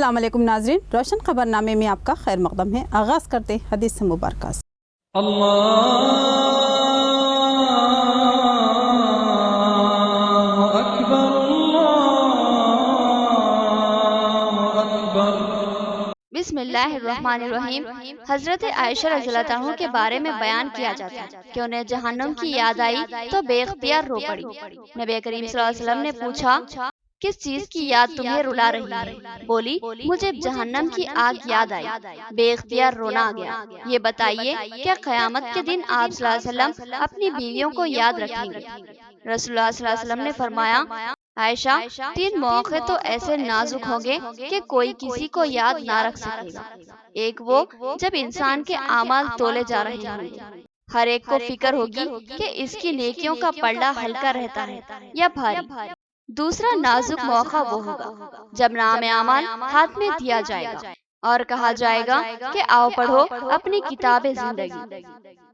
अस्सलाम वालेकुम नाज़रीन, रोशन खबरनामे में आपका खैर मक़दम है। आगाज़ करते हदीस से मुबारक। बिस्मिल्लाहिर्रहमानिर्रहीम। हजरत आयशा रज़ियल्लाहु अन्हा के बारे में बयान किया जाता है कि उन्हें जहन्नम की याद आई तो बेख्तियार रो पड़ी। नबी करीम सल्लल्लाहु अलैहि वसल्लम ने पूछा, किस चीज की याद तुम्हें रुला रही है? बोली, मुझे जहन्नम की आग याद आई। बेख्तियार रोना आ गया। ये बताइए, क्या क़यामत के दिन आप सल्लल्लाहु अलैहि वसल्लम अपनी बीवियों को याद रखेंगे? रसूलुल्लाह सल्लल्लाहु अलैहि वसल्लम ने फरमाया, आयशा, 3 मौके तो ऐसे नाजुक होंगे कि कोई किसी को याद ना रख सकेगा। एक वो जब इंसान के आमाल तोले जा रहे होंगे, हर एक को फिक्र होगी कि इसकी नेकियों का पल्ला हल्का रहता है या भारी। दूसरा नाजुक मौका वो होगा जब नाम आमाल हाथ में दिया जाएगा और कहा जाएगा कि आओ पढ़ो अपनी किताबे जिंदगी।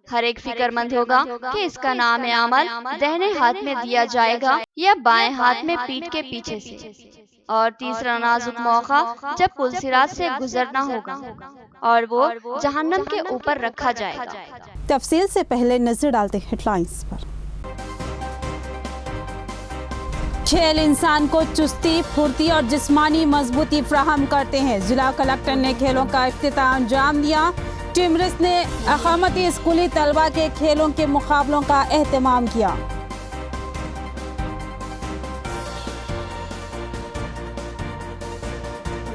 हर एक फिक्रमंद होगा कि इसका नाम आमल दाहिने हाथ में दिया जाएगा या बाएं हाथ में पीठ के पीछे से। और तीसरा नाजुक मौका जब पुलसिरात से गुजरना होगा और वो जहन्नम के ऊपर रखा जाएगा। तफसील से पहले नजर डालते हेडलाइंस पर। खेल इंसान को चुस्ती, फुर्ती और जिस्मानी मजबूती फराहम करते हैं। जिला कलेक्टर ने खेलों का इफ्तिताह अंजाम दिया। टिमरिस ने अकामती स्कूली तलबा के खेलों के मुकाबलों का एहतमाम किया।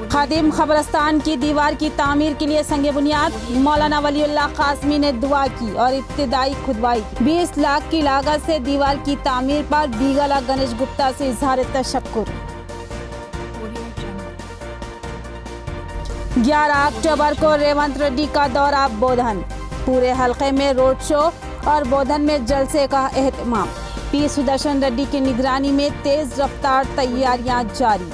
खादिम खबरस्तान की दीवार की तामीर के लिए संगे बुनियाद। मौलाना वलीउल्लाह कासमी ने दुआ की और इब्तिदाई खुदवाई। 20 लाख की लागत से दीवार की तामीर पर बीगला गणेश गुप्ता से इजहार तशक्कुर। 11 अक्टूबर को रेवंत रेड्डी का दौरा बोधन। पूरे हलके में रोड शो और बोधन में जलसे का एहतमाम। पी सुदर्शन रेड्डी की निगरानी में तेज रफ्तार तैयारियां जारी।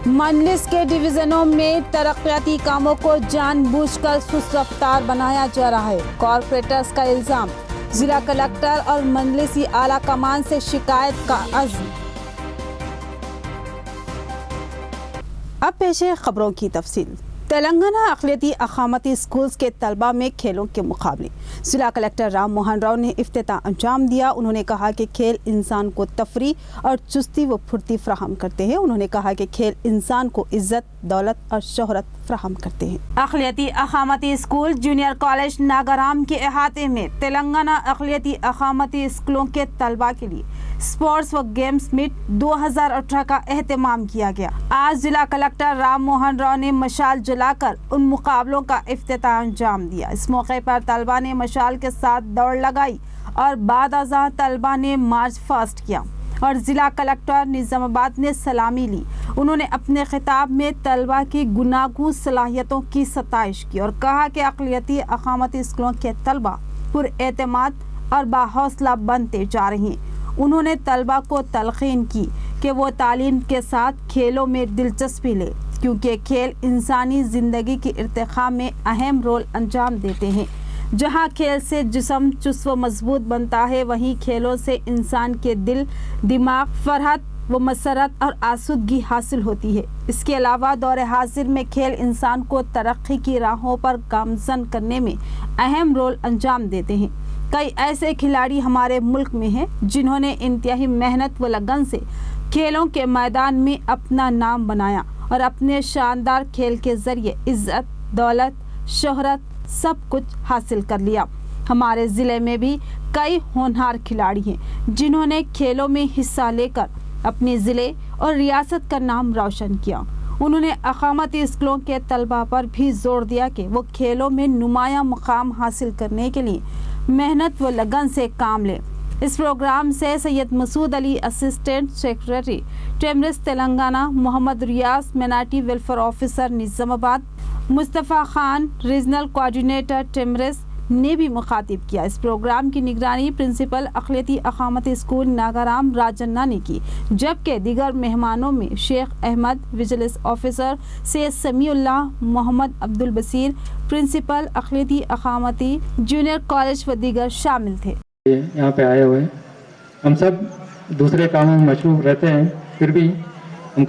मजलिस के डिवीजनों में तरक्याती कामों को जानबूझकर सुस्त रफ्तार बनाया जा रहा है। कॉरपोरेटर्स का इल्जाम, जिला कलेक्टर और मजलिसी आला कमान से शिकायत का अज़्म। अब पेश है खबरों की तफसील। तेलंगाना अक़लियती अक़ामती स्कूल्स के तलबा में खेलों के मुकाबले। जिला कलेक्टर राम मोहन राव ने इफ्तिताह अंजाम दिया। उन्होंने कहा कि खेल इंसान को तफरी और चुस्ती व फुर्ती फराहम करते हैं। उन्होंने कहा कि खेल इंसान को इज्जत, दौलत और शोहरत फराहम करते हैं। अक़लियती अक़ामती स्कूल जूनियर कॉलेज नागाराम के अहाते में तेलंगाना अक़लियती अक़ामती स्कूलों के तलबा के लिए स्पोर्ट्स व गेम्स मीट 2018 का एहतमाम किया गया। आज जिला कलेक्टर राम मोहन राव ने मशाल जलाकर उन मुकाबलों का इफ्तिताह अंजाम दिया। इस मौके पर तलबा ने मशाल के साथ दौड़ लगाई और बाद अज़ां तलबा ने मार्च फास्ट किया और जिला कलेक्टर निज़ामाबाद ने सलामी ली। उन्होंने अपने खिताब में तलबा की गुनागू सलाहियतों की सताइश की और कहा कि अक़लियती अक़ामती स्कूलों के तलबा पुरएतमाद और बाहौसला बनते जा रहे हैं। उन्होंने तलबा को तलक़ीन की कि वो तालीम के साथ खेलों में दिलचस्पी ले, क्योंकि खेल इंसानी ज़िंदगी की इर्तिक़ा में अहम रोल अंजाम देते हैं। जहाँ खेल से जिस्म चुस्त व मजबूत बनता है, वहीं खेलों से इंसान के दिल, दिमाग, फरहत व मसरत और आसूदगी हासिल होती है। इसके अलावा दौर हाजिर में खेल इंसान को तरक्की की राहों पर गामज़न करने में अहम रोल अंजाम देते हैं। कई ऐसे खिलाड़ी हमारे मुल्क में हैं जिन्होंने इंतहाई मेहनत व लगन से खेलों के मैदान में अपना नाम बनाया और अपने शानदार खेल के ज़रिए इज़्ज़त, दौलत, शोहरत सब कुछ हासिल कर लिया। हमारे ज़िले में भी कई होनहार खिलाड़ी हैं जिन्होंने खेलों में हिस्सा लेकर अपने ज़िले और रियासत का नाम रोशन किया। उन्होंने अक़ामती स्कूलों के तलबा पर भी जोर दिया कि वो खेलों में नुमाया मुकाम हासिल करने के लिए मेहनत व लगन से काम लें। इस प्रोग्राम से Syed Masood Ali, assistant secretary TMREIS Telangana, Mohammed Riyaz, minority welfare officer Nizamabad, Mustafa Khan, regional coordinator TMREIS ने भी मुखातिब किया। इस प्रोग्राम की निगरानी प्रिंसिपल अक़लियती अक़ामती स्कूल नागाराम राजन्ना ने की, जबकि दीगर मेहमानों में Sheikh Ahmed, vigilance officer Syed Samiullah, Mohammed Abdul Basheer, principal अक़लियती अक़ामती जूनियर कॉलेज व दीगर शामिल थे। यहाँ पे आए हुए हम सब दूसरे कामों में मशरूफ रहते हैं, फिर भी हम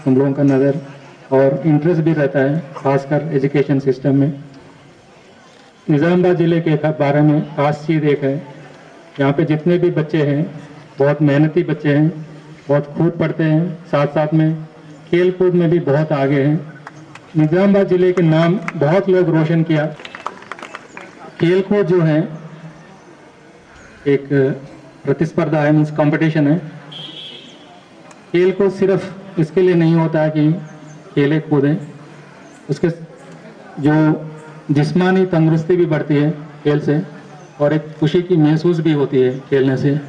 लोगों का नज़र और इंटरेस्ट भी रहता है, खासकर एजुकेशन सिस्टम में। निज़ामाबाद ज़िले के बारे में खास चीज़ एक है, यहाँ पे जितने भी बच्चे हैं बहुत मेहनती बच्चे हैं, बहुत खूब पढ़ते हैं, साथ साथ में खेल कूद में भी बहुत आगे हैं। निज़ामाबाद ज़िले के नाम बहुत लोग रोशन किया। खेल कूद जो है एक प्रतिस्पर्धा है, मीन्स कंपटीशन है। खेल कूद सिर्फ इसके लिए नहीं होता है कि खेले कूदें, उसके जो जिस्मानी तंदुरुस्ती भी बढ़ती है खेल से, और एक खुशी की महसूस भी होती है खेलने से।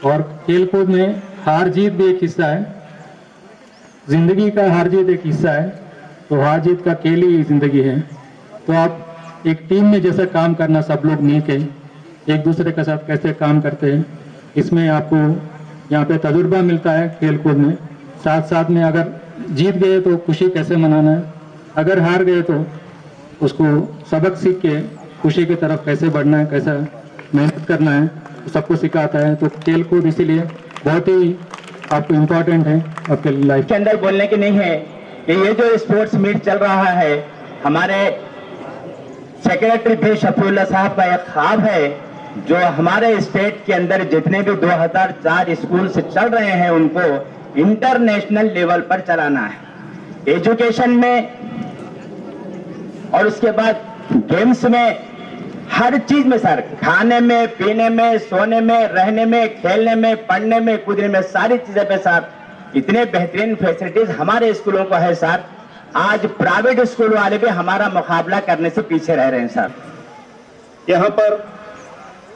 और खेल कूद में हार जीत भी एक हिस्सा है, जिंदगी का हार जीत एक हिस्सा है, तो हार जीत का खेल ही जिंदगी है। तो आप एक टीम में जैसा काम करना, सब लोग मिलकर एक दूसरे के साथ कैसे काम करते हैं, इसमें आपको यहाँ पे तजुर्बा मिलता है खेल कूद में। साथ साथ में अगर जीत गए तो खुशी कैसे मनाना है, अगर हार गए तो उसको सबक सीख के खुशी की तरफ कैसे बढ़ना है, कैसा मेहनत करना है, सबको सिखाता है। तो खेल कूद इसीलिए बहुत ही आपको इम्पोर्टेंट है आपके लाइफ के अंदर। बोलने की नहीं है कि ये जो स्पोर्ट्स मीट चल रहा है, हमारे सेक्रेटरी भी शफीउल्लाह साहब का एक ख्वाब है, जो हमारे स्टेट के अंदर जितने भी 2004 स्कूल से चल रहे हैं उनको इंटरनेशनल लेवल पर चलाना है, एजुकेशन में और उसके बाद गेम्स में, हर चीज में सर, खाने में, पीने में, सोने में, रहने में, खेलने में, पढ़ने में, कूदने में, सारी चीजें पे सर इतने बेहतरीन फैसिलिटीज हमारे स्कूलों को है सर। आज प्राइवेट स्कूल वाले भी हमारा मुकाबला करने से पीछे रह रहे हैं सर। यहाँ पर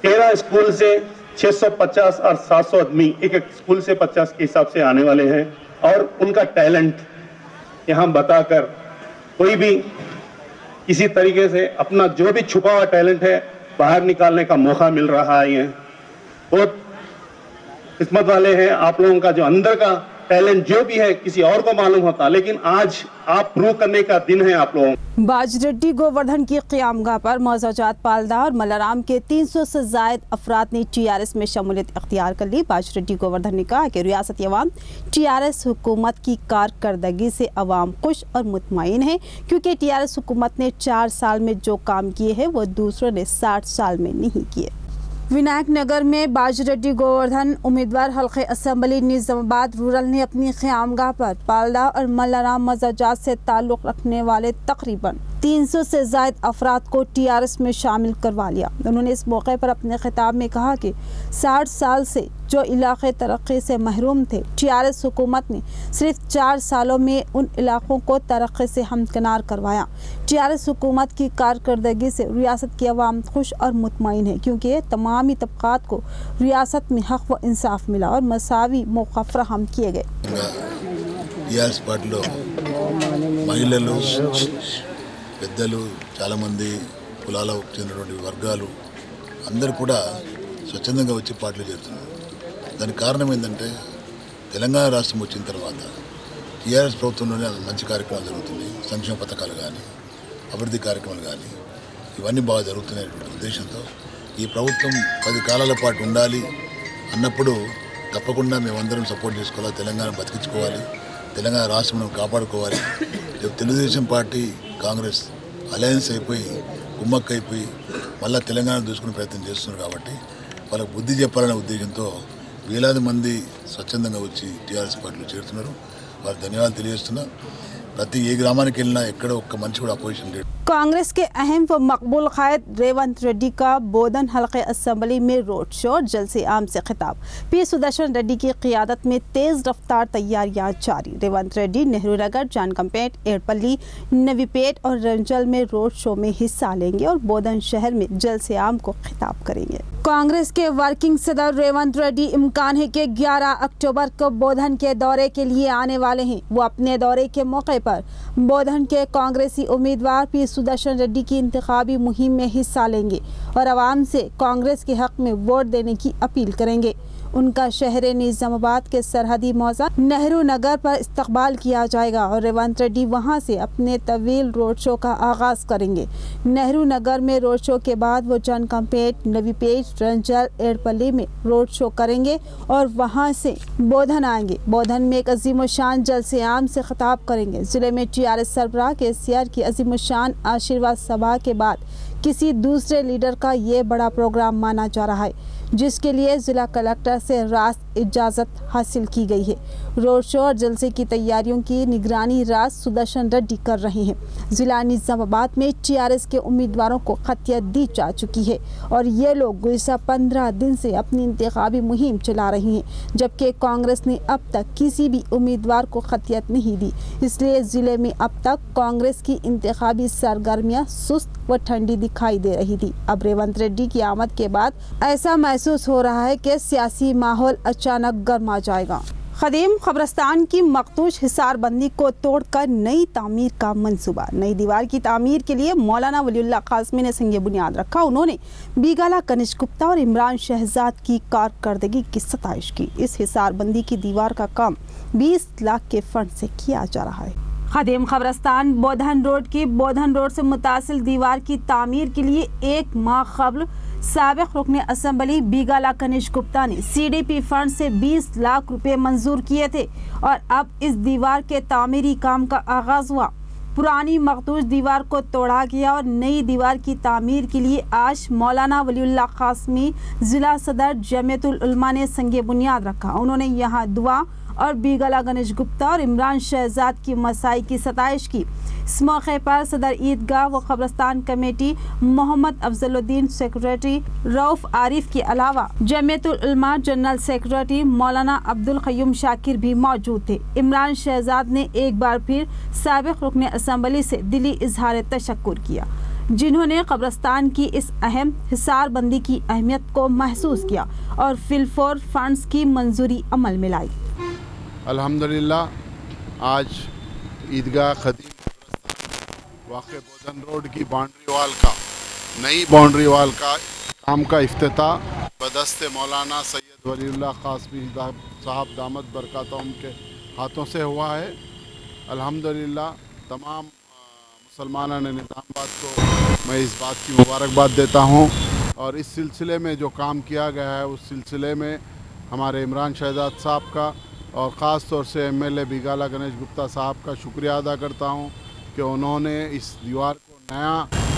13 स्कूल से 650 और 700 आदमी एक स्कूल से 50 के हिसाब से आने वाले हैं, और उनका टैलेंट यहाँ बताकर कोई भी किसी तरीके से अपना जो भी छुपा हुआ टैलेंट है बाहर निकालने का मौका मिल रहा है। ये बहुत किस्मत वाले हैं आप लोगों का, जो अंदर का टैलेंट जो भी है किसी और को मालूम होता, लेकिन आज आप प्रूव करने का दिन है आप लोगों। बाजरेड्डी गोवर्धन की क़यामगाह पर मौजूजात पालदा और मल्लाराम के 300 से ज़ायद अफराद ने TRS में शमूलियत अख्तियार कर ली। बाजरेड्डी गोवर्धन ने कहा कि रियासती अवाम TRS हुकूमत की कारकर्दगी से अवाम खुश और मुतमईन है, क्योंकि TRS हुकूमत ने 4 साल में जो काम किए हैं वो दूसरों ने 60 साल में नहीं किए। विनायक नगर में बाजरेड्डी गोवर्धन उम्मीदवार हल्के असम्बली निज़ामाबाद रूरल ने अपनी क़यामगाह पर पालदा और मल्लाराम मज़ाजात से ताल्लुक़ रखने वाले तकरीबन 300 से ज़ायद अफराद को TRS में शामिल करवा लिया। उन्होंने इस मौके पर अपने खिताब में कहा कि 60 साल से जो इलाके तरक्की से महरूम थे, TRS हुकूमत ने सिर्फ 4 सालों में उन इलाकों को तरक्की से हमकिनार करवाया। TRS हुकूमत की कारकर्दगी से रियासत की अवाम खुश और मुतमईन है, क्योंकि तमामी तबक़ात को रियासत में हक़ व इंसाफ मिला और मसावी मौक़ा फ़राहम किए गए। TRS పార్టీలో మహిళలు, పెద్దలు, చాలామంది కులాలకు చెందినటువంటి వర్గాలు అందరూ కూడా స్వచ్ఛందంగా వచ్చి పార్టీలు చేస్తున్నారు. దానికి కారణం ఏంటంటే తెలంగాణ రాష్ట్రం వచ్చిన తర్వాత TRS ప్రభుత్వంలోనే మంచి కార్యక్రమాలు జరుగుతున్నాయి. సంక్షేమ పథకాలు కానీ, అభివృద్ధి కార్యక్రమాలు కానీ ఇవన్నీ బాగా జరుగుతున్నాయనే ఉద్దేశంతో ఈ ప్రభుత్వం 10 కాలాల పాటు ఉండాలి అన్నప్పుడు తప్పకుండా మేమందరం సపోర్ట్ చేసుకోవాలి, తెలంగాణ బతికించుకోవాలి, తెలంగాణ రాష్ట్రం కాపాడుకోవాలి. తెలుగుదేశం పార్టీ కాంగ్రెస్ అలయన్స్ అయిపోయి కుమ్మక్కైపోయి మళ్ళీ తెలంగాణ దూసుకునే ప్రయత్నం చేస్తున్నారు. కాబట్టి వాళ్ళకు బుద్ధి చెప్పాలనే ఉద్దేశంతో వేలాది మంది స్వచ్ఛందంగా వచ్చి TRS పార్టీలో చేరుతున్నారు. వారికి ధన్యవాదాలు తెలియజేస్తున్నా. ప్రతి ఏ గ్రామానికి వెళ్ళినా ఎక్కడ ఒక్క మనిషి కూడా అపోజిషన్ లేడు. कांग्रेस के अहम व मकबूल कायद रेवंत रेड्डी का बोधन हल्के असम्बली में रोड शो और जलसे आम से खिताब। P सुदर्शन रेड्डी की क़ियादत में तेज़ रफ्तार तैयारियां जारी। रेवंत रेड्डी नेहरू नगर, जानकमपेट, एड़पल्ली, नवीपेट और रंजल में रोड शो में हिस्सा लेंगे और बोधन शहर में जलसे आम को खिताब करेंगे। कांग्रेस के वर्किंग सदर रेवंत रेड्डी इम्कान है कि 11 अक्टूबर को बोधन के दौरे के लिए आने वाले हैं। वो अपने दौरे के मौके पर बोधन के कांग्रेसी उम्मीदवार P सुदर्शन रेड्डी की इंतखाबी मुहिम में हिस्सा लेंगे और आवाम से कांग्रेस के हक में वोट देने की अपील करेंगे। उनका शहर निजामाबाद के सरहदी मौजा नेहरू नगर पर इस्तकबाल किया जाएगा और रेवंत रेड्डी वहां से अपने तवील रोड शो का आगाज करेंगे। नेहरू नगर में रोड शो के बाद वो जनकमपेट, नवीपेट, रंजल, एड़पल्ली में रोड शो करेंगे और वहां से बोधन आएंगे। बोधन में एक अजीमुशान जलसे आम से खिताब करेंगे। जिले में टीआरएस सरबराह केसीआर की अजीमुशान आशीर्वाद सभा के बाद किसी दूसरे लीडर का ये बड़ा प्रोग्राम माना जा रहा है, जिसके लिए जिला कलेक्टर से रास्त इजाज़त हासिल की गई है। रोड शो और जलसे की तैयारियों की निगरानी रास्त सुदर्शन रेड्डी कर रहे हैं। जिला निजामाबाद में टीआरएस के उम्मीदवारों को खतियत दी जा चुकी है और ये लोग गुज़िश्ता 15 दिन से अपनी इंतखाबी मुहिम चला रही हैं, जबकि कांग्रेस ने अब तक किसी भी उम्मीदवार को खतियत नहीं दी। इसलिए ज़िले में अब तक कांग्रेस की इंतखाबी सरगर्मियाँ सुस्त व ठंडी दिखाई दे रही थी। अब रेवंत रेड्डी की आमद के बाद ऐसा महसूस हो रहा है कि सियासी माहौल अचानक गर्मा जाएगा। खदीम कब्रिस्तान की मखदूश हिसारबंदी को तोड़कर नई तामीर का मंसूबा। नई दीवार की तामीर के लिए मौलाना वलीउल्लाह कासमी ने संग बुनियाद रखा। उन्होंने बिगाला कनिष्क गुप्ता और इमरान शहजाद की कारकर्दगी की सताइश की। इस हिसारबंदी की दीवार का काम 20 लाख के फंड से किया जा रहा है। खदीम कब्रिस्तान बोधन रोड से मुतासिल दीवार की तामीर के लिए 1 माह कबल साबिक रुकन असम्बली बिगाला कनिष्क गुप्ता ने सीडीपी फंड से 20 लाख रुपए मंजूर किए थे और अब इस दीवार के तामीरी काम का आगाज हुआ। पुरानी मखदूश दीवार को तोड़ा गया और नई दीवार की तामीर के लिए आज मौलाना वलीउल्लाह कासमी जिला सदर जमीयतुल उलमा ने संग बुनियाद रखा। उन्होंने यहाँ दुआ और बिगाला गणेश गुप्ता और इमरान शहजाद की मसाई की सताइश की। इस मौके पर सदर ईदगाह व कब्रिस्तान कमेटी मोहम्मद अफजलुद्दीन सेक्रेटरी रऊफ आरिफ के अलावा जमीयतुल उलमा जनरल सेक्रेटरी मौलाना अब्दुल क़य्यूम शाकिर भी मौजूद थे। इमरान शहजाद ने एक बार फिर साबिक रुकन असम्बली से दिली इजहार तशक्कुर किया, जिन्होंने कब्रिस्तान की इस अहम हिसारबंदी की अहमियत को महसूस किया और फिलफोर फंड्स की मंजूरी अमल में लाई। अल्हम्दुलिल्लाह आज ईदगाह खदीम वाक़े बोधन रोड की बाउंड्री वाल का नई बाउंड्री वाल का काम का इफ्तिताह बदस्ते मौलाना सैयद वलीउल्लाह कासमी साहब दामद बरकातहुम के हाथों से हुआ है। अल्हम्दुलिल्लाह तमाम मुसलमानों ने निज़ामाबाद को मैं इस बात की मुबारकबाद देता हूँ और इस सिलसिले में जो काम किया गया है उस सिलसिले में हमारे इमरान शहजाद साहब का और ख़ास तौर से एमएलए बिगाला गणेश गुप्ता साहब का शुक्रिया अदा करता हूँ कि उन्होंने इस दीवार को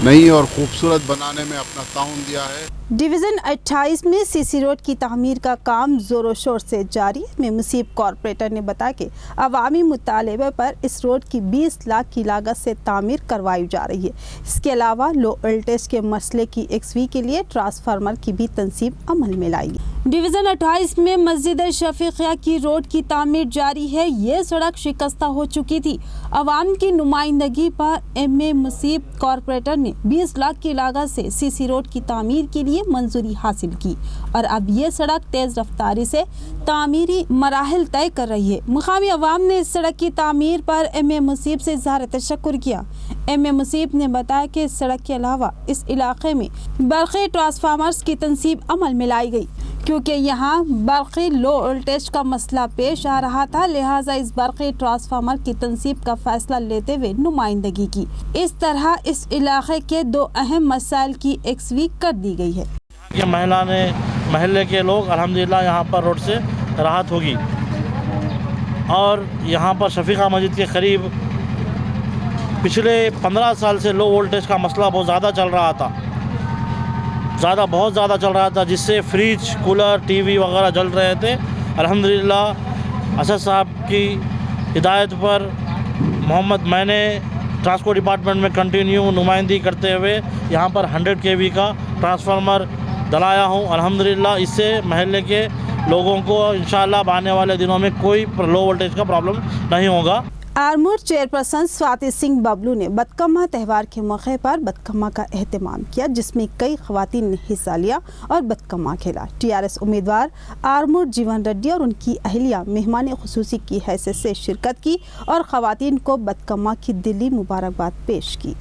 नई और खूबसूरत बनाने में अपना ताउन दिया है। डिवीज़न 28 में सीसी रोड की तामीर का काम जोरों शोर से जारी है। में मुसीब कॉरपोरेटर ने बताया कि अवामी मुतालबे पर इस रोड की 20 लाख की लागत से तामीर करवाई जा रही है। इसके अलावा लो वोल्टेज के मसले की XV के लिए ट्रांसफार्मर की भी तंसीब अमल में लाएगी। डिवीज़न 28 में मस्जिद शफीकिया की रोड की तामीर जारी है। ये सड़क शिकस्ता हो चुकी थी। अवाम की नुमाइंदगी पर MA मुसीब कॉरपोरेटर ने 20 लाख की लागत से सीसी रोड की तामीर के लिए मंजूरी हासिल की और अब ये सड़क तेज रफ्तारी से तामीरी मराहिल तय कर रही है। मुकामी अवाम ने इस सड़क की तामीर पर MA मुसीब से इज़हार तशक्कुर किया। MA मुसीब ने बताया कि इस सड़क के अलावा इस इलाके में बरक़ी ट्रांसफार्मर्स की तंसीब अमल में लाई गई, क्योंकि यहाँ बरक़ी लो वोल्टेज का मसला पेश आ रहा था, लिहाजा इस बरक़ी ट्रांसफार्मर की तंसीब का फैसला लेते हुए नुमाइंदगी की। इस तरह इस इलाके के 2 अहम मसाइल की XV कर दी गई है। ये महल्ले के लोग अल्हम्दुलिल्लाह यहाँ पर रोड से राहत होगी और यहाँ पर शफीका मस्जिद के करीब पिछले 15 साल से लो वोल्टेज का मसला बहुत ज़्यादा चल रहा था, बहुत ज़्यादा चल रहा था, जिससे फ्रिज, कूलर, TV वगैरह जल रहे थे। अल्हम्दुलिल्लाह असद साहब की हिदायत पर मैंने ट्रांसपोर्ट डिपार्टमेंट में कंटिन्यू नुमाइंदगी करते हुए यहाँ पर 100 kV का ट्रांसफार्मर डलाया हूँ। अल्हम्दुलिल्लाह इससे महल्ले के लोगों को इंशाअल्लाह आने वाले दिनों में कोई लो वोल्टेज का प्रॉब्लम नहीं होगा। आरमूर चेयरपर्सन स्वाति सिंह बबलू ने बदकम्मा त्यौहार के मौके पर बदकम्मा का एहतमाम किया, जिसमें कई खवातीन ने हिस्सा लिया और बदकम्मा खेला। TRS उम्मीदवार आरमूर जीवन रेड्डी और उनकी अहलिया मेहमान खुसूसी की हैसियत से शिरकत की और खवातीन को बदकम्मा की दिली मुबारकबाद पेश की।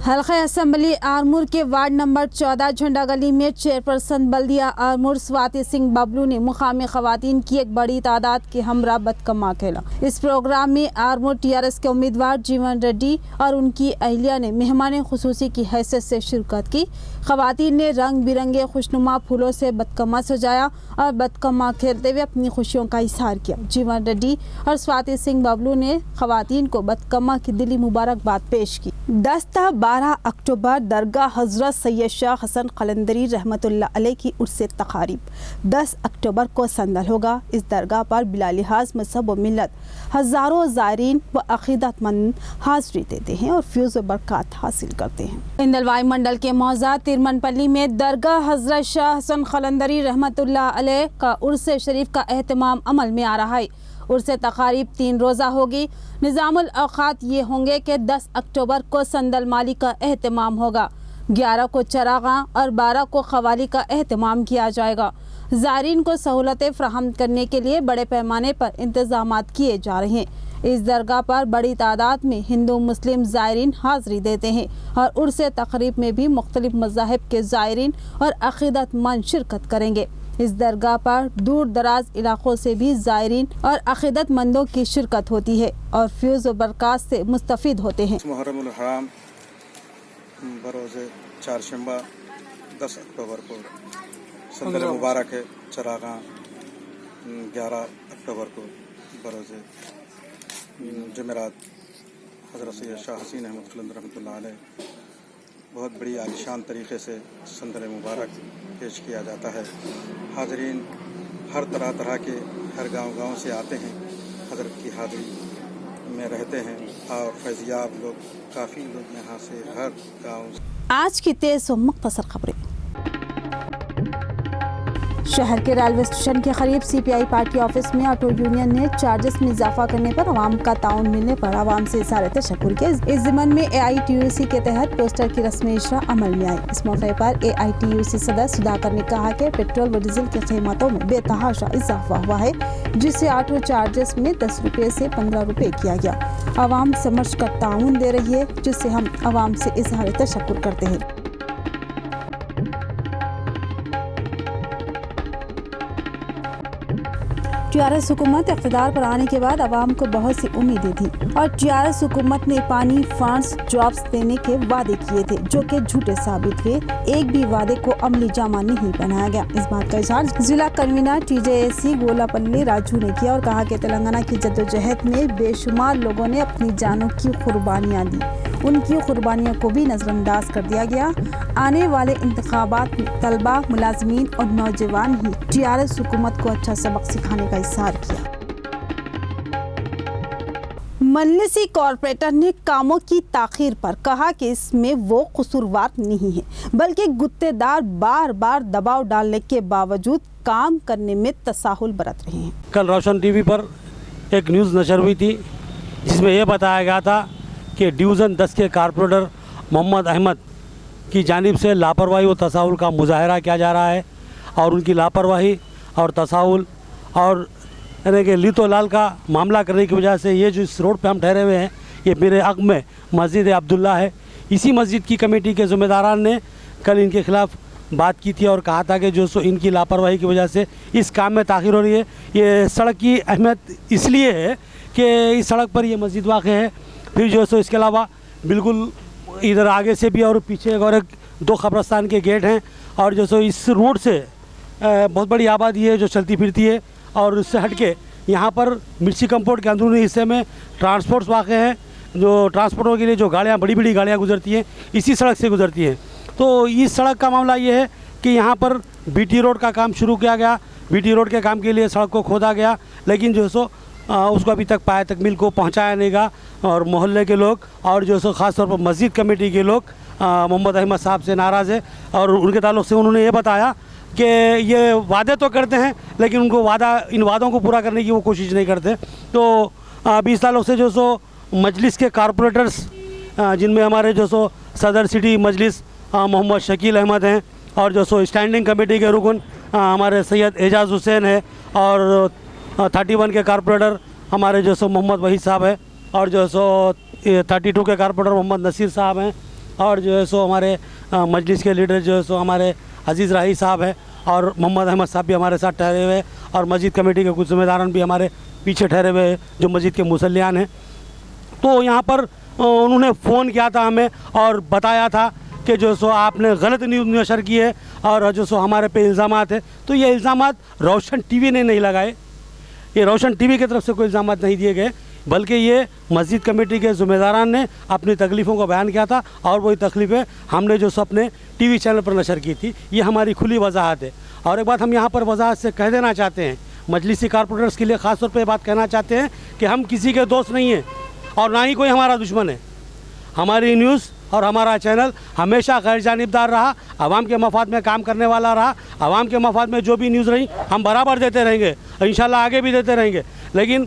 हल्का असम्बली आरमूर के वार्ड नंबर 14 झंडा गली में चेयरपर्सन बल्दिया आरमूर स्वाति सिंह बबलू ने मुकामी खवातीन की एक बड़ी तादाद के हमरा बदकमा खेला। इस प्रोग्राम में आरमूर टीआरएस के उम्मीदवार जीवन रेड्डी और उनकी अहलिया ने मेहमान खुसूसी की हैसियत से शिरकत की। खवातीन ने रंग बिरंगे खुशनुमा फूलों से बदकमा सजाया और बदकमा खेलते हुए अपनी खुशियों का इजहार किया। जीवन रेड्डी और स्वाति सिंह बबलू ने खवातीन को बदकमा की दिली मुबारकबाद पेश की। 10-12 अक्टूबर दरगाह हजरत सैयद शाह हसन कलंदरी रहमतुल्लाह अलैह की उर्स तकारीब 10 अक्टूबर को संदल होगा। इस दरगाह पर बिला लिहाज मजहब व मिलत हज़ारों ज़ायरीन व अक़ीदतमंद हाज़िरी देते हैं और फ्यूज़ व बरक़ात हासिल करते हैं। इंदलवाई मंडल के मौज़ा तिरमनपल्ली में दरगाह हजरत शाह हसन कलंदरी रहमतुल्लाह अलैह का उर्स शरीफ का एहतमाम अमल में आ रहा है। उर्स तकारीब 3 रोज़ा होगी। निज़ामुल औक़ात ये होंगे कि 10 अक्टूबर को संदल माली का एहतमाम होगा, 11 को चरागा और 12 को ख़वाली का एहतमाम किया जाएगा। ज़ायरीन को सहूलतें फ़राहम करने के लिए बड़े पैमाने पर इंतज़ामात किए जा रहे हैं। इस दरगाह पर बड़ी तादाद में हिंदू मुस्लिम ज़ायरीन हाज़िरी देते हैं और उर्स तक़रीब में भी मुख्तलिफ मज़ाहिब के ज़ायरीन और अक़ीदतमंद शिरकत करेंगे। इस दरगाह पर दूर दराज इलाकों से भी ज़ायरीन और अक़ीदतमंदों की शिरकत होती है और फ्यूज़ व बरक़ात से मुस्तफ़ीद होते हैं। मुहर्रमुल हराम बरोज़ चारशंबा 10 अक्टूबर को संदल मुबारक है। चरागा 11 अक्टूबर को बरोज़ जुमेरात हज़रत सैयद शाह हसीन अहमद रहमतुल्लाह अलैह बहुत बड़ी आलिशान तरीक़े से संदल मुबारक पेश किया जाता है। हाज़रीन हर तरह के हर गांव से आते हैं, हज़रत की हाज़िरी में रहते हैं और फैज़याब लोग काफ़ी लोग यहाँ से हर गांव। आज की तेज़ व मुख्तसर खबरें। शहर के रेलवे स्टेशन के करीब सीपीआई पार्टी ऑफिस में ऑटो यूनियन ने चार्जेस में इजाफा करने पर आवाम का ताउन मिलने पर आवाम से इज़हार तशक्कुर किया। इस ज़िम्मन में AITUC के तहत पोस्टर की रस्म इजरा अमल में आई। इस मौके पर AITUC सदस्य सुधाकर ने कहा कि पेट्रोल व डीजल की कीमतों में बेतहाशा इजाफा हुआ है, जिससे ऑटो चार्जेस में 10 रुपये से 15 रुपये किया गया। आवाम समझ कर ताउन दे रही है, जिससे हम आवाम से इज़हार तशक्कुर करते हैं। टीआरएस हुकूमत इक़्तिदार पर आने के बाद आवाम को बहुत सी उम्मीदें थी और टीआरएस हुकूमत ने पानी, फंड्स, जॉब्स देने के वादे किए थे, जो कि झूठे साबित हुए। एक भी वादे को अमली जामा नहीं बनाया गया। इस बात का इज़हार जिला कन्वीनर TJAC गोलापल्ली राजू ने किया और कहा कि तेलंगाना की जद्दोजहद में बेशुमार लोगों ने अपनी जानों की कुर्बानियाँ दी, उनकी कुर्बानियों को भी नज़रअंदाज कर दिया गया। आने वाले इंतखाबात में तलबा, मुलाजमीन और नौजवान ही टीआरएस हुकूमत को अच्छा सबक सिखाने का इज़हार किया। मजलिसी कॉरपोरेटर ने कामों की ताख़ीर पर कहा कि इसमें वो कसूरवार नहीं है, बल्कि गुत्तेदार बार बार दबाव डालने के बावजूद काम करने में तसाहुल बरत रहे हैं। कल रोशन टीवी पर एक न्यूज़ नशर हुई थी, जिसमें यह बताया गया था कि डिवीज़न 10 के कॉरपोरेटर मोहम्मद अहमद की जानिब से लापरवाही व तसाहुल का मुजाहरा किया जा रहा है और उनकी लापरवाही और तसाहुल और यानी कि लीतो लाल का मामला करने की वजह से ये जो इस रोड पे हम ठहरे हुए हैं, ये मेरे हक़ में मस्जिद अब्दुल्ला है। इसी मस्जिद की कमेटी के ज़िम्मेदारान ने कल इनके ख़िलाफ़ बात की थी और कहा था कि जो सो इनकी लापरवाही की वजह से इस काम में ताख़ीर हो रही है। ये सड़क की अहमियत इसलिए है कि इस सड़क पर ये मस्जिद वाक़ है। फिर जो सो इसके अलावा बिल्कुल इधर आगे से भी और पीछे और 2 कब्रस्तान के गेट हैं और जो सो इस रोड से बहुत बड़ी आबादी है जो चलती फिरती है और उससे हट के यहाँ पर मिर्ची कंपाउंड के अंदरूनी हिस्से में ट्रांसपोर्ट्स वाक़ हैं, जो ट्रांसपोर्टों के लिए जो गाड़ियाँ बड़ी बड़ी गाड़ियाँ गुजरती हैं इसी सड़क से गुजरती हैं। तो इस सड़क का मामला ये है कि यहाँ पर BT रोड का काम शुरू किया गया। BT रोड के काम के लिए सड़क को खोदा गया, लेकिन जो सो उसको अभी तक पाया तकमील को पहुँचाया नहीं गया और मोहल्ले के लोग और जो सो ख़ास तौर पर मस्जिद कमेटी के लोग मोहम्मद अहमद साहब से नाराज़ है और उनके ताल्लुक़ से उन्होंने ये बताया कि ये वादे तो करते हैं लेकिन उनको इन वादों को पूरा करने की वो कोशिश नहीं करते। तो 20 सालों से जो सो मजलिस के कॉरपोरेटर्स जिनमें हमारे जो सो सदर सिटी मजलिस मोहम्मद शकील अहमद हैं और जो सो स्टैंडिंग कमेटी के रुकन हमारे सैयद एजाज़ हुसैन है और 31 के कॉरपोरेटर हमारे जो सो मोहम्मद वहीद साहब है और जो सो 32 के कॉरपोरेटर मोहम्मद नसीर साहब हैं और जो है सो हमारे मजलिस के लीडर जो है सो हमारे अजीज़ राही साहब है और मोहम्मद अहमद साहब भी हमारे साथ ठहरे हुए हैं और मस्जिद कमेटी के कुछ ज़िम्मेदारान भी हमारे पीछे ठहरे हुए हैं जो मस्जिद के मुसल्लियान हैं। तो यहाँ पर उन्होंने फ़ोन किया था हमें और बताया था कि जो सो आपने गलत न्यूज़ नशर की है और जो सो हमारे पे इल्ज़ामात है। तो ये इल्ज़ामात रोशन टीवी ने नहीं लगाए, ये रोशन टीवी की तरफ से कोई इल्ज़ामात नहीं दिए गए, बल्कि ये मस्जिद कमेटी के ज़िम्मेदारान ने अपनी तकलीफ़ों को बयान किया था और वही तकलीफ़ें हमने जो सो अपने टीवी चैनल पर नशर की थी। ये हमारी खुली वजाहत है। और एक बात हम यहाँ पर वजाहत से कह देना चाहते हैं, मजलिसी कारपोरेटर्स के लिए ख़ास तौर पर बात कहना चाहते हैं कि हम किसी के दोस्त नहीं हैं और ना ही कोई हमारा दुश्मन है। हमारी न्यूज़ और हमारा चैनल हमेशा गैर जानिबदार रहा, आवाम के मफाद में काम करने वाला रहा। आवाम के मफाद में जो भी न्यूज़ रही हम बराबर देते रहेंगे, इंशाल्लाह आगे भी देते रहेंगे। लेकिन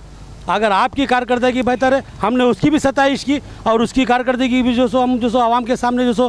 अगर आपकी कारकर्दगी बेहतर है, हमने उसकी भी सताइश की और उसकी कारकर्दगी भी जो सो हम जो सो आवाम के सामने जो सो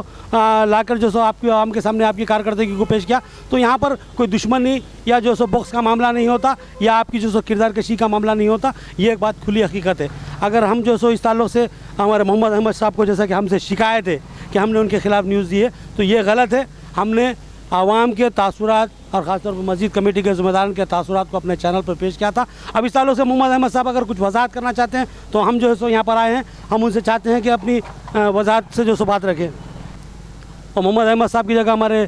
लाकर जो सो आपकी आवाम के सामने आपकी कारकर्दगी को पेश किया। तो यहाँ पर कोई दुश्मनी या जो सो बॉक्स का मामला नहीं होता या आपकी जो सो किरदार कशी का मामला नहीं होता। ये एक बात खुली हकीकत है। अगर हम जो सो इस ताल्लुक़ से हमारे मोहम्मद अहमद साहब को जैसा कि हमसे शिकायत है कि हमने उनके ख़िलाफ़ न्यूज़ दी है, तो ये गलत है। हमने आवाम के तासुरात और ख़ासतौर पर मस्जिद कमेटी के ज़िम्मेदारान के तासुरात को अपने चैनल पर पेश किया था। अब इस ताल्लुक़ से मोहम्मद अहमद साहब अगर कुछ वजाहत करना चाहते हैं तो हम जो है सो यहाँ पर आए हैं, हम उनसे चाहते हैं कि अपनी वजाहत से जो सो बात रखें। और मोहम्मद अहमद साहब की जगह हमारे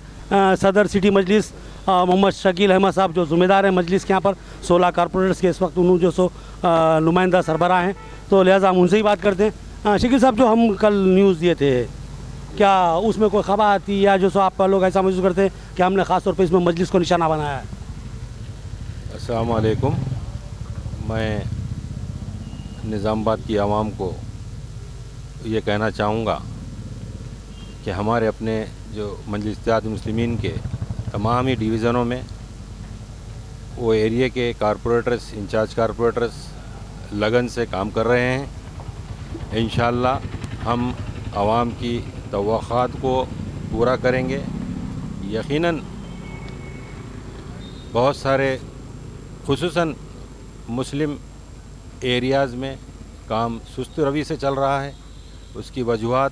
सदर सिटी मजलिस मोहम्मद शकील अहमद साहब जो ज़िम्मेदार हैं मजलिस के यहाँ पर 16 कारपोरेटर्स के इस वक्त उन्होंने जो सो नुमाइंदा सरबराह हैं, तो लिहाजा हम उनसे ही बात करते हैं। शकील साहब, जो हम कल न्यूज़ दिए थे, क्या उसमें कोई खबर आती या जो सो आप लोग ऐसा महसूस करते हैं कि हमने ख़ास तौर पे इसमें मजलिस को निशाना बनाया है? अस्सलाम वालेकुम। मैं निज़ामाबाद की आवाम को ये कहना चाहूँगा कि हमारे अपने जो मजलिस इत्तेहाद मुस्लिमीन के तमाम ही डिवीज़नों में वो एरिया के कारपोरेटर्स, इंचार्ज कारपोरेटर्स लगन से काम कर रहे हैं। इंशाअल्लाह हम आवाम की तवक्कात को पूरा करेंगे। यकीनन बहुत सारे खुसूसन मुस्लिम एरियाज़ में काम सुस्त रवि से चल रहा है। उसकी वजूहात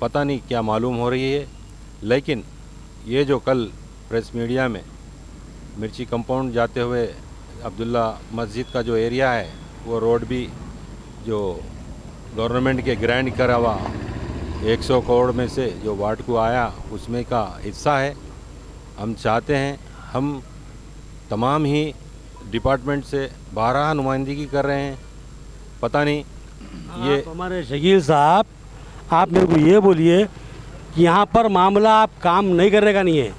पता नहीं क्या मालूम हो रही है, लेकिन ये जो कल प्रेस मीडिया में मिर्ची कंपाउंड जाते हुए अब्दुल्ला मस्जिद का जो एरिया है, वो रोड भी जो गवर्नमेंट के ग्रांट करा हुआ 100 करोड़ में से जो वार्ड को आया उसमें का हिस्सा है। हम चाहते हैं, हम तमाम ही डिपार्टमेंट से 12 नुमाइंदगी कर रहे हैं। पता नहीं ये हमारे शकील साहब, आप मेरे को ये बोलिए कि यहाँ पर मामला आप काम नहीं करेगा नहीं है।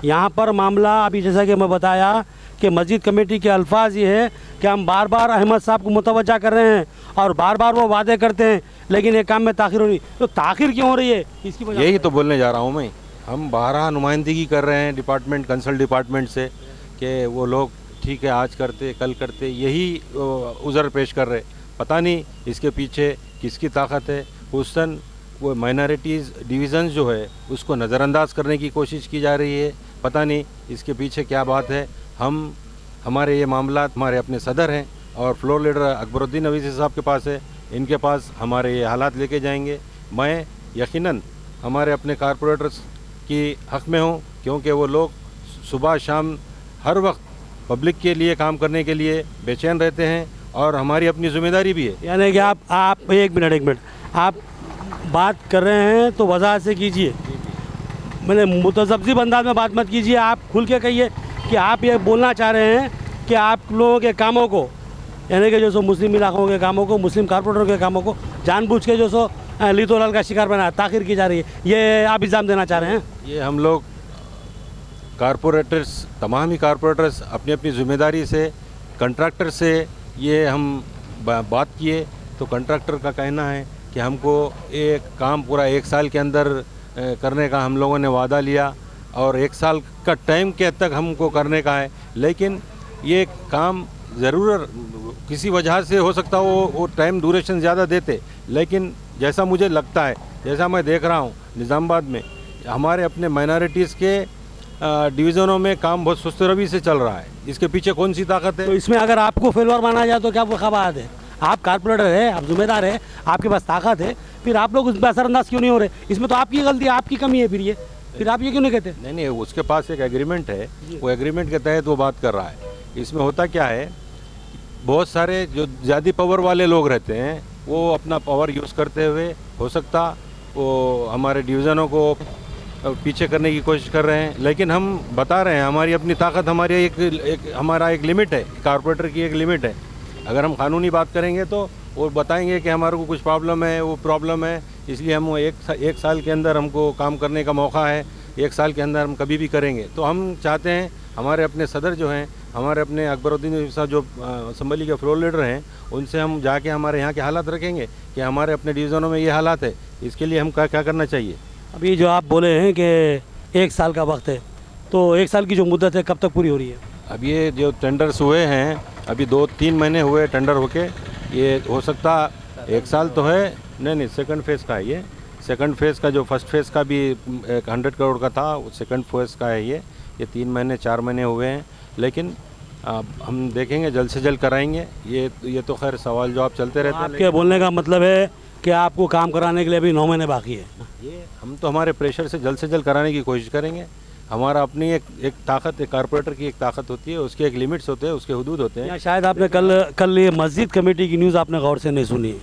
यहाँ पर मामला अभी जैसा कि मैं बताया कि मस्जिद कमेटी के अल्फाज ये है कि हम बार बार अहमद साहब को मुतवज्जा कर रहे हैं और बार बार वो वादे करते हैं, लेकिन ये काम में ताख़िर हो रही। तो ताख़िर क्यों हो रही है, इसकी वजह यही तो बोलने जा रहा हूँ मैं। हम 12 नुमाइंदगी कर रहे हैं डिपार्टमेंट, कंसल्ट डिपार्टमेंट से कि वो लोग ठीक है आज करते कल करते, यही उज़र पेश कर रहे। पता नहीं इसके पीछे किसकी ताकत है। हुसन वो माइनॉरिटीज़ डिवीज़न जो है उसको नज़रअंदाज करने की कोशिश की जा रही है। पता नहीं इसके पीछे क्या बात है। हमारे ये मामला हमारे अपने सदर हैं और फ्लोर लीडर अकबरुद्दीन अवीसी साहब के पास है, इनके पास हमारे ये हालात लेके जाएंगे। मैं यकीनन हमारे अपने कारपोरेटर्स की हक़ में हूँ, क्योंकि वो लोग सुबह शाम हर वक्त पब्लिक के लिए काम करने के लिए बेचैन रहते हैं और हमारी अपनी ज़िम्मेदारी भी है। यानी कि आप एक मिनट आप बात कर रहे हैं तो वजाहत से कीजिए, मैंने मुतज़ब्ज़िब अंदाज में बात मत कीजिए। आप खुल के कहिए कि आप ये बोलना चाह रहे हैं कि आप लोगों के कामों को, यानी कि जो सो मुस्लिम इलाकों के कामों को, मुस्लिम कारपोरेटरों के कामों को जानबूझ के जो सो लीतोलाल का शिकार बना ताख़िर की जा रही है, ये आप इल्ज़ाम देना चाह रहे हैं? ये हम लोग कारपोरेटर्स, तमाम ही कारपोरेटर्स अपनी अपनी ज़िम्मेदारी से कंट्रैक्टर से ये हम बात किए, तो कंट्रैक्टर का कहना है कि हमको एक काम पूरा 1 साल के अंदर करने का हम लोगों ने वादा लिया और 1 साल का टाइम के तक हमको करने का है। लेकिन ये काम ज़रूर किसी वजह से हो सकता हो वो टाइम ड्यूरेशन ज़्यादा देते, लेकिन जैसा मुझे लगता है, जैसा मैं देख रहा हूँ निज़ामाबाद में हमारे अपने माइनॉरिटीज़ के डिवीज़नों में काम बहुत सुस्त रवि से चल रहा है। इसके पीछे कौन सी ताकत है? तो इसमें अगर आपको फेलवर माना जाए तो क्या वो खबर है? आप कारपोरेटर है, आप जिम्मेदार है, आपके पास ताकत है, फिर आप लोग उस पर असरअंदाज क्यों नहीं हो रहे? इसमें तो आपकी गलती है, आपकी कमी है फिर आप ये क्यों नहीं कहते? नहीं, उसके पास एक एग्रीमेंट है, वो एग्रीमेंट के तहत वो बात कर रहा है। इसमें होता क्या है, बहुत सारे जो ज़्यादा पावर वाले लोग रहते हैं वो अपना पावर यूज़ करते हुए हो सकता वो हमारे डिवीज़नों को पीछे करने की कोशिश कर रहे हैं। लेकिन हम बता रहे हैं हमारी अपनी ताकत, हमारी हमारा एक लिमिट है, कारपोरेटर की एक लिमिट है। अगर हम कानूनी बात करेंगे तो वो बताएंगे कि हमारे को कुछ प्रॉब्लम है, वो प्रॉब्लम है, इसलिए हम एक साल के अंदर हमको काम करने का मौका है, एक साल के अंदर हम कभी भी करेंगे। तो हम चाहते हैं हमारे अपने सदर जो हैं, हमारे अपने अकबरुद्दीन साहब जो असम्बली के फ्लोर लीडर हैं, उनसे हम जाके हमारे यहाँ के हालात रखेंगे कि हमारे अपने डिवीज़नों में ये हालात है, इसके लिए हम क्या करना चाहिए। अभी जो आप बोले हैं कि 1 साल का वक्त है, तो 1 साल की जो मुद्दत है कब तक पूरी हो रही है? अब ये जो टेंडर्स हुए हैं, अभी 2-3 महीने हुए टेंडर होके, ये हो सकता 1 साल तो है, नहीं सेकंड फेज़ का है ये। सेकंड फेज़ का जो फर्स्ट फेज़ का भी 100 करोड़ का था, वो सेकंड फेज़ का है ये 3 महीने 4 महीने हुए हैं। लेकिन हम देखेंगे जल्द से जल्द कराएंगे। ये तो खैर सवाल जवाब चलते रहते हैं। आपके बोलने का मतलब है कि आपको काम कराने के लिए अभी 9 महीने बाकी है। ये हम तो हमारे प्रेशर से जल्द कराने की कोशिश करेंगे। हमारा अपनी एक ताकत, एक कारपोरेटर की एक ताकत होती है, उसके एक लिमिट्स होते हैं, उसके हुदूद होते हैं। शायद आपने कल ये मस्जिद कमेटी की न्यूज़ आपने गौर से नहीं सुनी।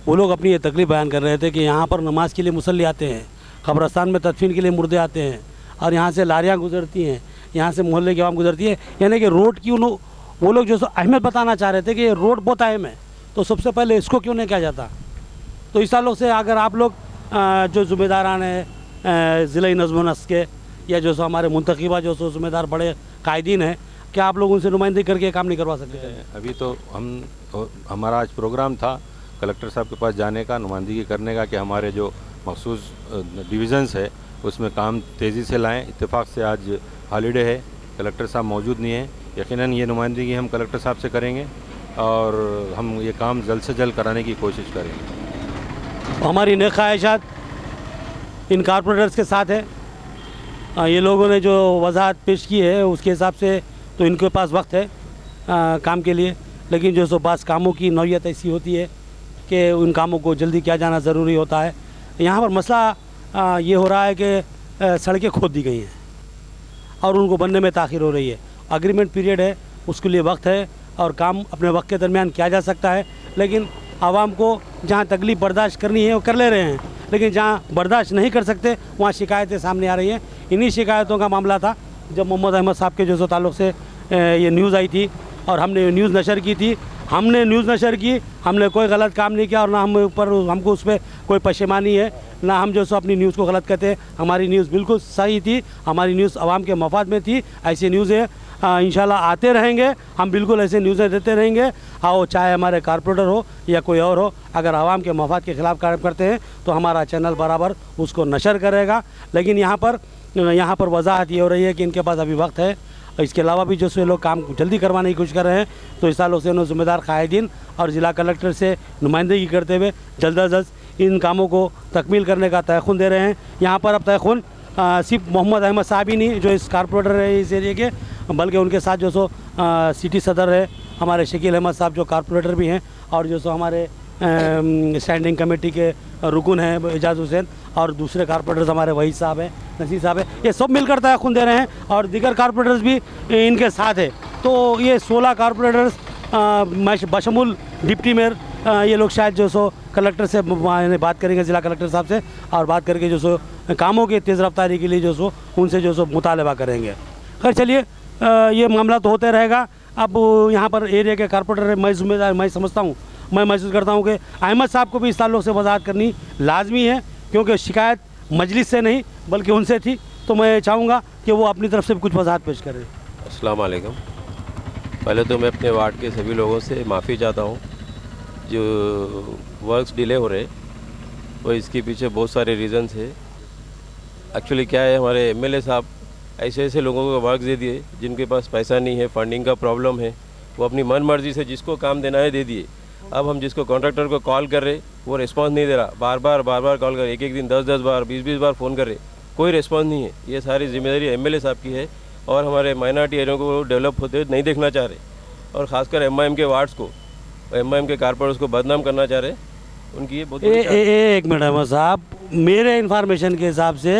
वो लोग अपनी ये तकलीफ बयान कर रहे थे कि यहाँ पर नमाज के लिए मुसल्ली आते हैं, कब्रस्तान में तदफीन के लिए मुर्दे आते हैं, और यहाँ से लारियाँ गुजरती हैं, यहाँ से मोहल्ले की आवाम गुजरती है। यानी कि रोड की वो लोग जो अहमियत बताना चाह रहे थे कि ये रोड बहुत अहम है, तो सबसे पहले इसको क्यों नहीं किया जाता। तो इस सालों से अगर आप लोग जो ज़िम्मेदारान हैं ज़िले नज़्म व नस्क़ के, या जो हमारे मुंतखबा जो ज़िम्मेदार बड़े कायदीन हैं, क्या आप लोग उनसे नुमाइंदगी करके काम नहीं करवा सकते? अभी तो हमारा आज प्रोग्राम था कलेक्टर साहब के पास जाने का, नुमाइंदगी करने का कि हमारे जो मखसूस डिविज़न्स है उसमें काम तेज़ी से लाएं। इत्तेफाक से आज हॉलीडे है, कलेक्टर साहब मौजूद नहीं है। यकीनन ये नुमाइंदगी हम कलेक्टर साहब से करेंगे और हम ये काम जल्द से जल्द कराने की कोशिश करेंगे। हमारी नेक ख्वाहिशात इन कारपोरेटर्स के साथ है। ये लोगों ने जो वजाहत पेश की है उसके हिसाब से तो इनके पास वक्त है काम के लिए, लेकिन जो सो बास कामों की नौयत ऐसी होती है कि उन कामों को जल्दी किया जाना ज़रूरी होता है। यहाँ पर मसला ये हो रहा है कि सड़कें खोद दी गई हैं और उनको बनने में ताख़ीर हो रही है। एग्रीमेंट पीरियड है, उसके लिए वक्त है और काम अपने वक्त के दरमियान किया जा सकता है, लेकिन आवाम को जहाँ तकलीफ़ बर्दाश्त करनी है वो कर ले रहे हैं, लेकिन जहाँ बर्दाश्त नहीं कर सकते वहाँ शिकायतें सामने आ रही हैं। इन्हीं शिकायतों का मामला था जब मोहम्मद अहमद साहब के जो सो ताल्लुक़ से ये न्यूज़ आई थी और हमने न्यूज़ नशर की थी। हमने न्यूज़ नशर की, हमने कोई गलत काम नहीं किया और ना हमको उस पर कोई पशेमानी है, ना हम जो सो अपनी न्यूज़ को गलत कहते हैं। हमारी न्यूज़ बिल्कुल सही थी, हमारी न्यूज़ आवाम के मफाद में थी। ऐसी न्यूज़ें इंशाल्लाह आते रहेंगे, हम बिल्कुल ऐसे न्यूज़ें देते रहेंगे। आओ, चाहे हमारे कारपोरेटर हो या कोई और हो, अगर आवाम के मफाद के ख़िलाफ़ काम करते हैं तो हमारा चैनल बराबर उसको नशर करेगा। लेकिन यहाँ पर वजाहत ये हो रही है कि इनके पास अभी वक्त है। इसके अलावा भी जो से लोग काम जल्दी करवाने की कोशिश कर रहे हैं, तो इस सालों से उन्होंने ज़िम्मेदार कायदीन और ज़िला कलेक्टर से नुमाइंदगी करते हुए जल्द अज जल्द इन कामों को तकमील करने का तयख़ुन दे रहे हैं। यहाँ पर अब तयख़ुन सिर्फ मोहम्मद अहमद साहब ही नहीं जो इस कारपोरेटर है इस एरिए के, बल्कि उनके साथ जो सो सिटी सदर है हमारे शकील अहमद साहब जो कारपोरेटर भी हैं, और जो सो हमारे स्टैंडिंग कमेटी के रुकन हैं एजाज हुसैन, और दूसरे कारपोरेटर्स हमारे वहीद साहब हैं, नसीर साहब है, ये सब मिलकर तयख़ुन दे रहे हैं और दीगर कारपोरेटर्स भी इनके साथ है। तो ये 16 कारपोरेटर्स बशमुल डिप्टी मेयर ये लोग शायद जो सो कलेक्टर से बात करेंगे, ज़िला कलेक्टर साहब से, और बात करके जो सो कामों की तेज़ रफ्तारी के लिए जो सो उनसे जो सो मुतालबा करेंगे। खैर चलिए, ये मामला तो होते रहेगा। अब यहाँ पर एरिया के कारपोरेटर मैं ज़िम्मेदार मैं समझता हूँ, मैं महसूस करता हूँ कि अहमद साहब को भी इस ताल्लुक़ से वजाहत करनी लाजमी है, क्योंकि शिकायत मजलिस से नहीं बल्कि उनसे थी। तो मैं चाहूँगा कि वो अपनी तरफ से भी कुछ वजाहत पेश करें। अस्सलाम वालेकुम। पहले तो मैं अपने वार्ड के सभी लोगों से माफ़ी चाहता हूँ जो वर्क्स डिले हो रहे, वो इसके पीछे बहुत सारे रीज़न्स है। एक्चुअली क्या है, हमारे एमएलए साहब ऐसे लोगों को वर्क दे दिए जिनके पास पैसा नहीं है, फंडिंग का प्रॉब्लम है, वो अपनी मन मर्जी से जिसको काम देना है दे दिए। अब हम जिसको कॉन्ट्रैक्टर को कॉल कर रहे वो रिस्पांस नहीं दे रहा, बार बार कॉल कर, एक दिन 10 बार 20 बार फ़ोन कर रहे, कोई रिस्पांस नहीं है। ये सारी जिम्मेदारी एमएलए साहब की है और हमारे माइनॉरिटी एरिया को डेवलप होते नहीं देखना चाह रहे, और ख़ासकर एमआईएम के वार्ड्स को, एमआईएम के कारपोरेटर्स को बदनाम करना चाह रहे। उनकी ये बहुत बड़ी चाल है। एक मिनट साहब, मेरे इन्फॉर्मेशन के हिसाब से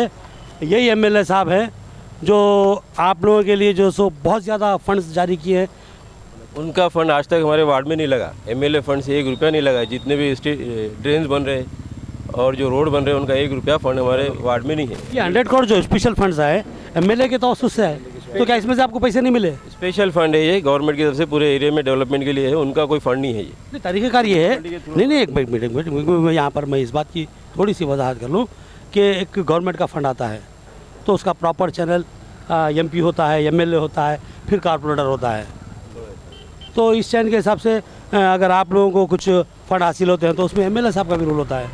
यही एमएलए साहब हैं जो आप लोगों के लिए जो सो बहुत ज़्यादा फंड्स जारी किए हैं। उनका फंड आज तक हमारे वार्ड में नहीं लगा। एमएलए फंड से 1 रुपया नहीं लगा। जितने भी ड्रेन्स बन रहे और जो रोड बन रहे हैं उनका 1 रुपया फंड हमारे वार्ड में नहीं है। ये 100 करोड़ जो स्पेशल फंड्स आए एमएलए के तौर से है, तो क्या इसमें से आपको पैसे नहीं मिले? स्पेशल फंड है ये, गवर्नमेंट की तरफ से पूरे एरिया में डेवलपमेंट के लिए है, उनका कोई फंड नहीं है ये। नहीं, तरीक़ेकार ये है, नहीं एक मिनट यहाँ पर मैं इस बात की थोड़ी सी वजाहत कर लूँ कि एक गवर्नमेंट का फंड आता है तो उसका प्रॉपर चैनल एमपी होता है, एमएलए होता है, फिर कॉर्पोरेटर होता है। तो इस चैनल के हिसाब से अगर आप लोगों को कुछ फंड हासिल होते हैं तो उसमें एमएलए साहब का भी रोल होता है।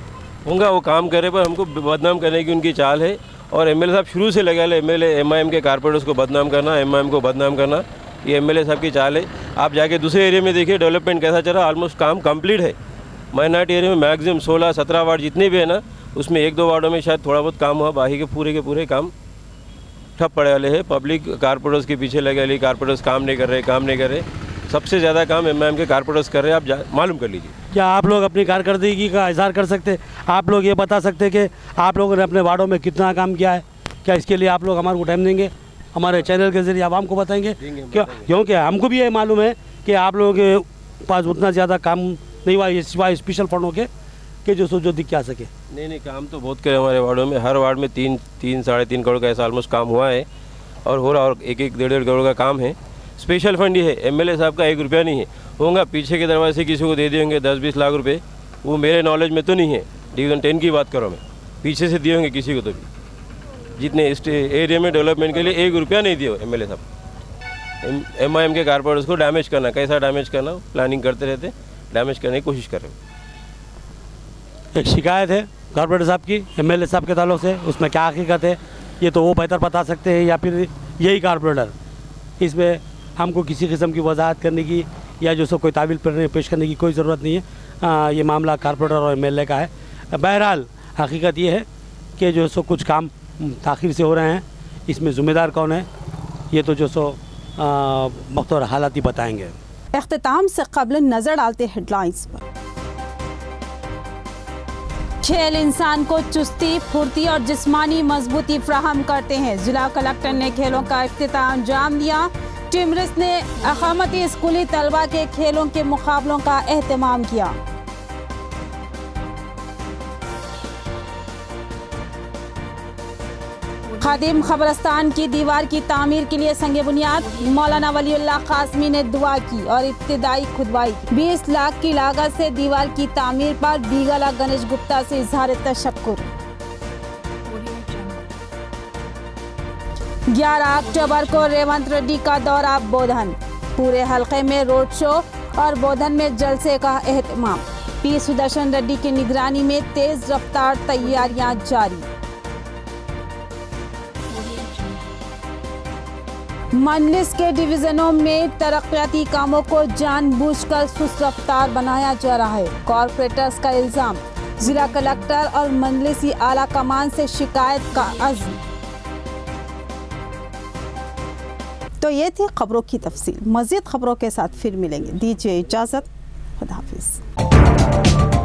होगा वो काम करे, पर हमको बदनाम करने की उनकी चाल है। और एमएलए साहब शुरू से लगा ले एमएलए एमआईएम के कारपोरेटर्स को बदनाम करना, एमआईएम को बदनाम करना, ये एमएलए साहब की चाल है। आप जाके दूसरे एरिया में देखिए डेवलपमेंट कैसा चल रहा है। ऑलमोस्ट काम कंप्लीट है। माइनॉरिटी एरिया में मैक्सिमम 16-17 वार्ड जितने भी है ना, उसमें 1-2 वार्डों में शायद थोड़ा बहुत काम हुआ, बाकी के पूरे काम ठप पड़े वाले हैं। पब्लिक कारपोरेटर्स के पीछे लगे वाली, कारपोरेटर्स काम नहीं कर रहे। सबसे ज़्यादा काम एमआईएम के कारपोरेटर्स कर रहे हैं, आप मालूम कर लीजिए। क्या आप लोग अपनी कारकर्दगी का इजहार कर सकते? आप लोग ये बता सकते कि आप लोगों ने अपने वार्डों में कितना काम किया है? क्या इसके लिए आप लोग हमारे को टाइम देंगे? हमारे चैनल के ज़रिए आवाम को बताएंगे? क्योंकि हमको भी ये मालूम है कि आप लोगों के पास उतना ज़्यादा काम नहीं हुआ सिवाय स्पेशल फंडों के कि जो दिख के आ सके। नहीं, काम तो बहुत करे हमारे वार्डों में। हर वार्ड में 3-3.5 करोड़ का ऐसा ऑलमोस्ट काम हुआ है और हो रहा, और 1-1-1.5 करोड़ का काम है। स्पेशल फंड ही है, एमएलए साहब का 1 रुपया नहीं है। होगा पीछे के दरवाजे से किसी को दे देंगे 10-20 लाख रुपए, वो मेरे नॉलेज में तो नहीं है। डिवीज़न 10 की बात करो, मैं पीछे से दिए होंगे किसी को तो भी। जितने एरिया में डेवलपमेंट के लिए 1 रुपया नहीं दिए एमएलए साहब। एमआईएम के कारपोरेटर्स को डैमेज करना, कैसा डैमेज करना, प्लानिंग करते रहते, डैमेज करने की कोशिश कर रहे हो। एक शिकायत है कारपोरेटर साहब की एमएलए साहब के ताल्लुक से, उसमें क्या हकीकत है ये तो वो बेहतर बता सकते हैं या फिर यही कारपोरेटर। इसमें हमको किसी किस्म की वजाहत करने की या जो सो कोई तावील पेश करने की कोई ज़रूरत नहीं है। ये मामला कारपोरेटर और एमएलए का है। बहरहाल हकीकत ये है कि जो सो कुछ काम ताख़ीर से हो रहे हैं, इसमें ज़िम्मेदार कौन है ये तो जो सो वक्त और हालात ही बताएंगे। इख्तिताम से कबल नज़र डालते हेडलाइंस पर। खेल इंसान को चुस्ती, फुर्ती और जिस्मानी मजबूती फराहम करते हैं। जिला कलेक्टर ने खेलों का इफ्तिताह अंजाम दिया। टिमरिस ने अखामती स्कूली तलबा के खेलों के मुकाबलों का एहतमाम किया। खादिम खबरस्तान की दीवार की तामीर के लिए संगे बुनियाद। मौलाना वलीउल्लाह कासमी ने दुआ की और इब्तिदाई खुदवाई। 20 लाख की लागत से दीवार की तामीर पर बीगला गणेश गुप्ता से इजहार तशक्कुर। 11 अक्टूबर को रेवंत रेड्डी का दौरा बोधन। पूरे हलके में रोड शो और बोधन में जलसे का एहतमाम। पी सुदर्शन रेड्डी की निगरानी में तेज रफ्तार तैयारियां जारी। मजलिस के डिवीजनों में तरक्याती कामों को जानबूझकर सुस्त रफ्तार बनाया जा रहा है। कॉर्पोरेटर्स का इल्जाम, जिला कलेक्टर और मजलिसी आला कमान से शिकायत का अज़्म। तो ये थी खबरों की तफसील। मज़ीद खबरों के साथ फिर मिलेंगे। दीजिए इजाज़त। खुदा हाफिज़।